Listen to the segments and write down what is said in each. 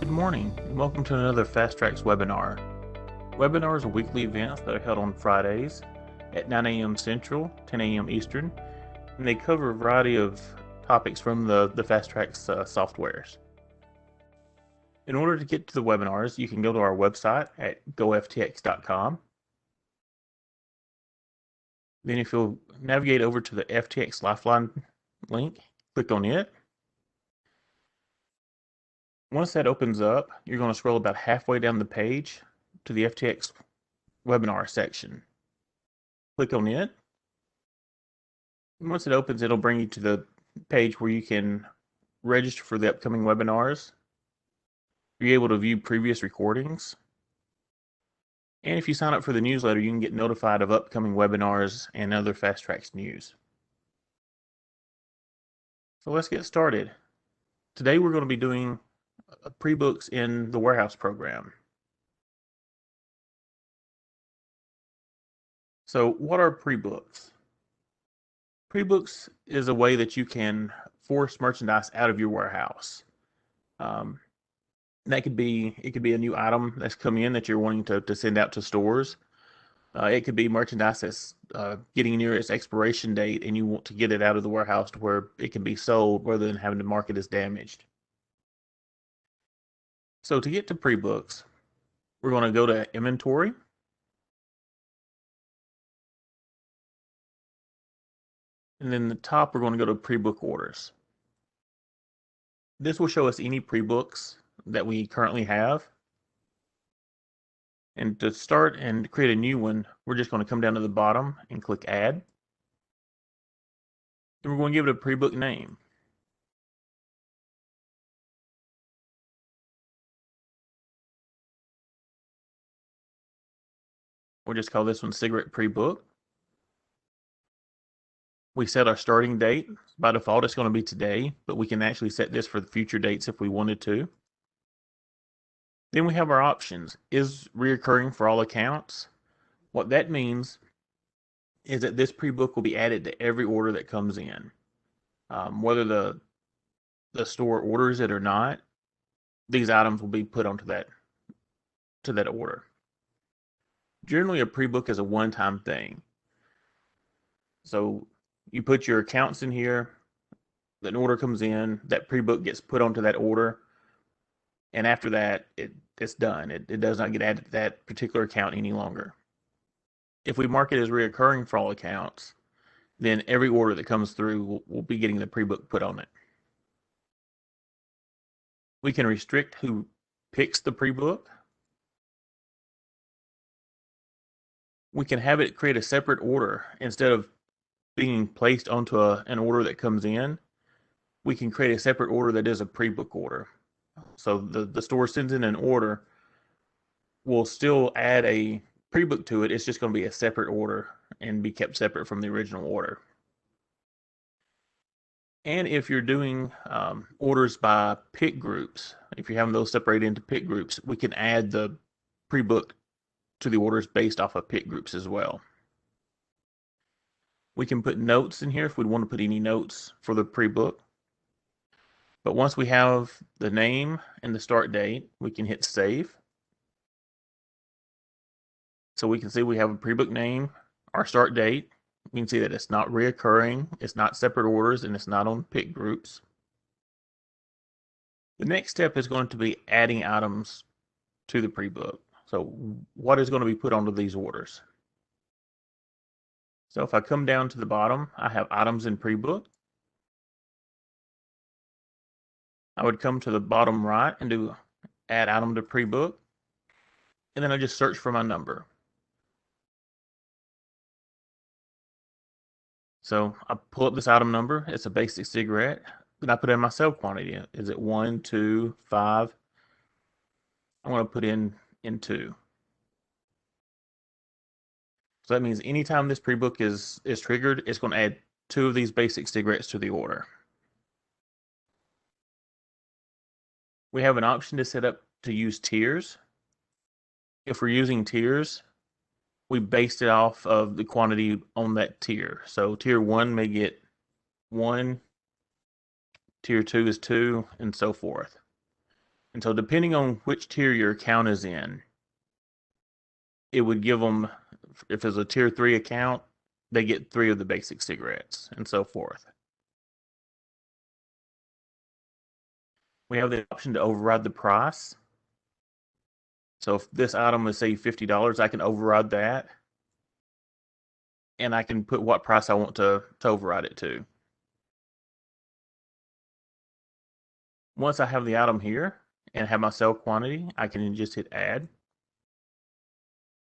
Good morning, and welcome to another FTx webinar. Webinars are weekly events that are held on Fridays at 9 a.m. Central, 10 a.m. Eastern, and they cover a variety of topics from the FTx softwares. In order to get to the webinars, you can go to our website at goftx.com. Then if you'll navigate over to the FTx Lifeline link, click on it. Once that opens up, you're going to scroll about halfway down the page to the FTx webinar section. Click on it. And once it opens, it'll bring you to the page where you can register for the upcoming webinars. You're able to view previous recordings. And if you sign up for the newsletter, you can get notified of upcoming webinars and other FTx news. So let's get started. Today we're going to be doing Prebooks in the warehouse program. So what are Prebooks? Prebooks is a way that you can force merchandise out of your warehouse. It could be a new item that's come in that you're wanting to send out to stores. It could be merchandise that's getting near its expiration date and you want to get it out of the warehouse to where it can be sold rather than having to mark it as damaged. So to get to Prebooks, we're going to go to Inventory. And then the top, we're going to go to Prebook Orders. This will show us any Prebooks that we currently have. And to start and create a new one, we're just going to come down to the bottom and click Add. And we're going to give it a Prebook name. We'll just call this one Cigarette Prebook. We set our starting date. By default, it's going to be today, but we can actually set this for the future dates if we wanted to. Then we have our options. Is reoccurring for all accounts? What that means is that this prebook will be added to every order that comes in. Whether the store orders it or not, these items will be put onto that order. Generally, a prebook is a one-time thing. So you put your accounts in here, an order comes in, that prebook gets put onto that order, and after that, it's done. It does not get added to that particular account any longer. If we mark it as reoccurring for all accounts, then every order that comes through will be getting the prebook put on it. We can restrict who picks the prebook. We can have it create a separate order. Instead of being placed onto an order that comes in, we can create a separate order that is a prebook order. So the store sends in an order, we'll still add a prebook to it. It's just going to be a separate order and be kept separate from the original order. And if you're doing orders by pick groups, if you're having those separated into pick groups, we can add the prebook to the orders based off of pick groups as well. We can put notes in here if we want to put any notes for the prebook. But once we have the name and the start date, we can hit save. So we can see we have a prebook name, our start date. We can see that it's not reoccurring, it's not separate orders, and it's not on pick groups. The next step is going to be adding items to the prebook. So what is going to be put onto these orders? So if I come down to the bottom, I have items in prebook. I would come to the bottom right and do add item to prebook. And then I just search for my number. So I pull up this item number. It's a basic cigarette. Then I put in my sale quantity. Is it 1, 2, 5? I want to put in 2. So that means anytime this prebook is triggered, it's going to add 2 of these basic cigarettes to the order. We have an option to set up to use tiers. If we're using tiers, we based it off of the quantity on that tier. So tier 1 may get 1, tier 2 is 2, and so forth. And so depending on which tier your account is in, it would give them, if it's a tier 3 account, they get 3 of the basic cigarettes and so forth. We have the option to override the price. So if this item is, say, $50, I can override that. And I can put what price I want to override it to. Once I have the item here and have my sell quantity, I can just hit add.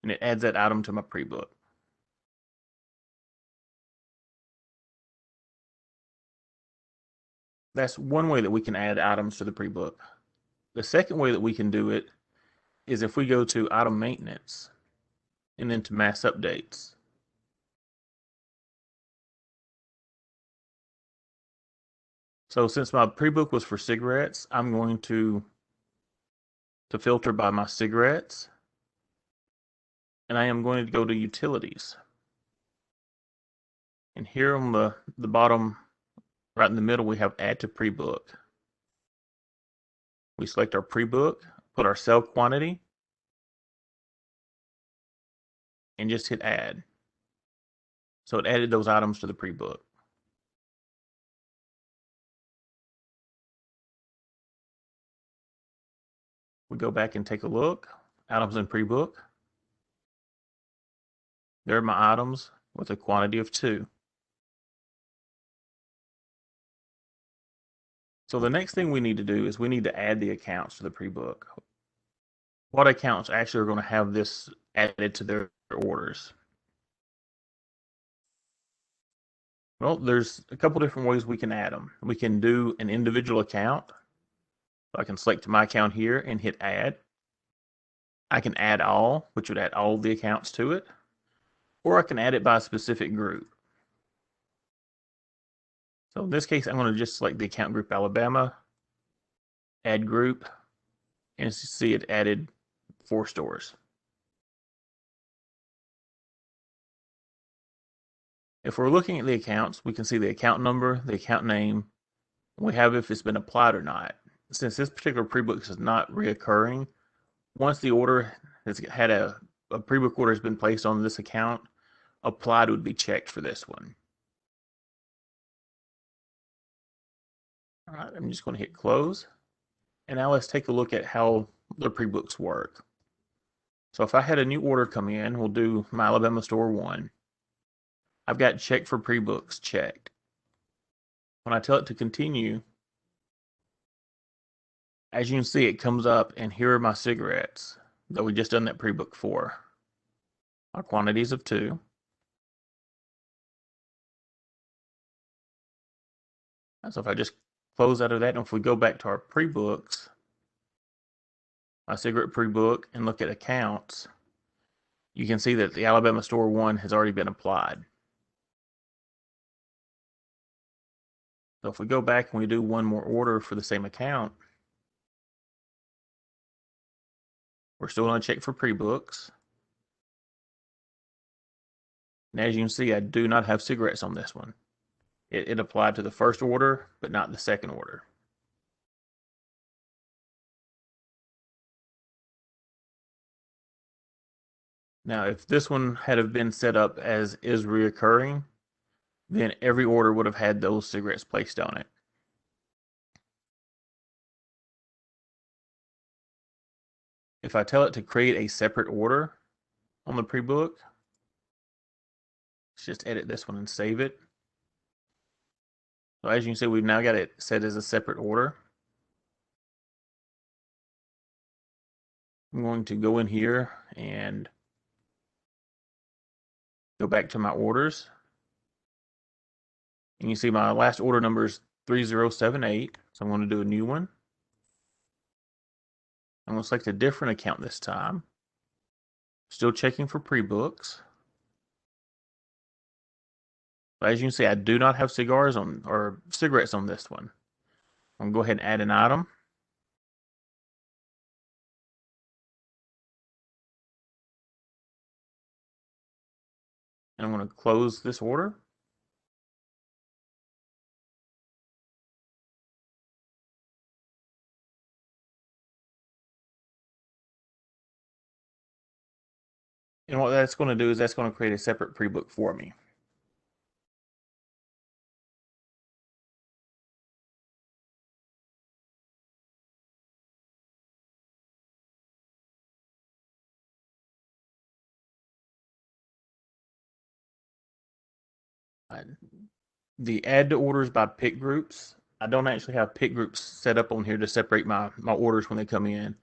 And it adds that item to my pre-book. That's one way that we can add items to the pre-book. The second way that we can do it is if we go to item maintenance and then to mass updates. So since my pre-book was for cigarettes, I'm going to filter by my cigarettes. And I am going to go to utilities. And here on the bottom, right in the middle, we have add to pre-book. We select our pre-book, put our sell quantity, and just hit add. So it added those items to the pre-book. We go back and take a look. Items in pre-book. There are my items with a quantity of 2. So the next thing we need to do is we need to add the accounts to the pre-book. What accounts actually are going to have this added to their orders? Well, there's a couple different ways we can add them. We can do an individual account. I can select my account here and hit add. I can add all, which would add all the accounts to it. Or I can add it by a specific group. So in this case, I'm going to just select the account group Alabama, add group, and see it added 4 stores. If we're looking at the accounts, we can see the account number, the account name, we have if it's been applied or not. Since this particular pre-book is not reoccurring, once the order has had a pre-book order has been placed on this account, applied would be checked for this one. All right, I'm just going to hit close. And now let's take a look at how the pre-books work. So if I had a new order come in, we'll do my Alabama store 1. I've got check for pre-books checked. When I tell it to continue, as you can see, it comes up and here are my cigarettes that we just done that pre-book for. Our quantities of 2. So if I just close out of that, and if we go back to our pre-books, my cigarette pre-book, and look at accounts, you can see that the Alabama store 1 has already been applied. So if we go back and we do one more order for the same account, we're still going to check for pre-books. And as you can see, I do not have cigarettes on this one. It applied to the first order, but not the second order. Now, if this one had have been set up as is reoccurring, then every order would have had those cigarettes placed on it. If I tell it to create a separate order on the pre-book, let's just edit this one and save it. So as you can see, we've now got it set as a separate order. I'm going to go in here and go back to my orders. And you see my last order number is 3078. So I'm going to do a new one. I'm going to select a different account this time. Still checking for pre-books. But as you can see, I do not have cigars on or cigarettes on this one. I'm going to go ahead and add an item. And I'm going to close this order. And what that's going to do is that's going to create a separate prebook for me. The add to orders by pick groups, I don't actually have pick groups set up on here to separate my orders when they come in.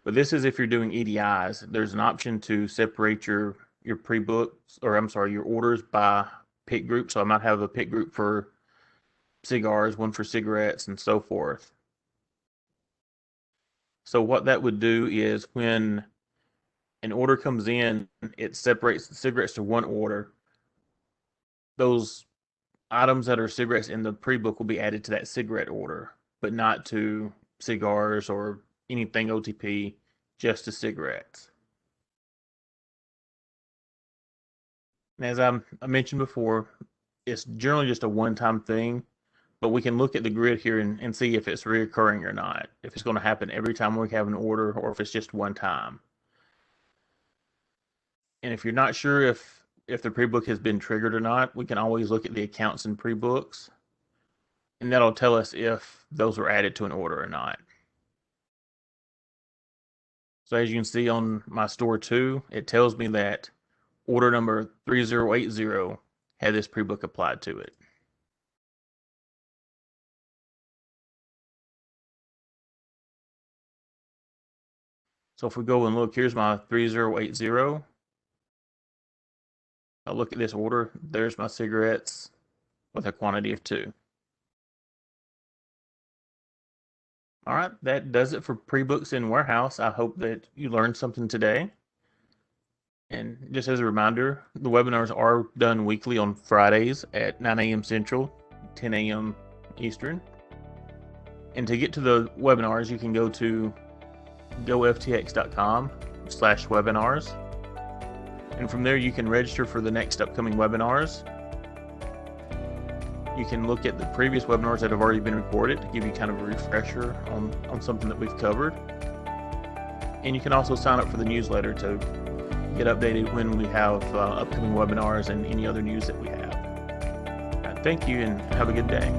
But this is if you're doing EDIs. There's an option to separate your pre-books, or I'm sorry, your orders by pick group. So I might have a pick group for cigars, one for cigarettes, and so forth. So what that would do is when an order comes in, it separates the cigarettes to one order. Those items that are cigarettes in the pre-book will be added to that cigarette order, but not to cigars or anything OTP, just to cigarettes. And as I mentioned before, it's generally just a one-time thing, but we can look at the grid here and see if it's reoccurring or not, if it's going to happen every time we have an order or if it's just one time. And if you're not sure if the pre-book has been triggered or not, we can always look at the accounts and pre-books, and that'll tell us if those were added to an order or not. So as you can see on my store 2, it tells me that order number 3080 had this pre-book applied to it. So if we go and look, here's my 3080. I'll look at this order. There's my cigarettes with a quantity of 2. All right, that does it for Prebooks in Warehouse. I hope that you learned something today. And just as a reminder, the webinars are done weekly on Fridays at 9 a.m. Central, 10 a.m. Eastern. And to get to the webinars, you can go to goftx.com/webinars. And from there, you can register for the next upcoming webinars. You can look at the previous webinars that have already been recorded to give you kind of a refresher on something that we've covered. And you can also sign up for the newsletter to get updated when we have upcoming webinars and any other news that we have. Thank you and have a good day.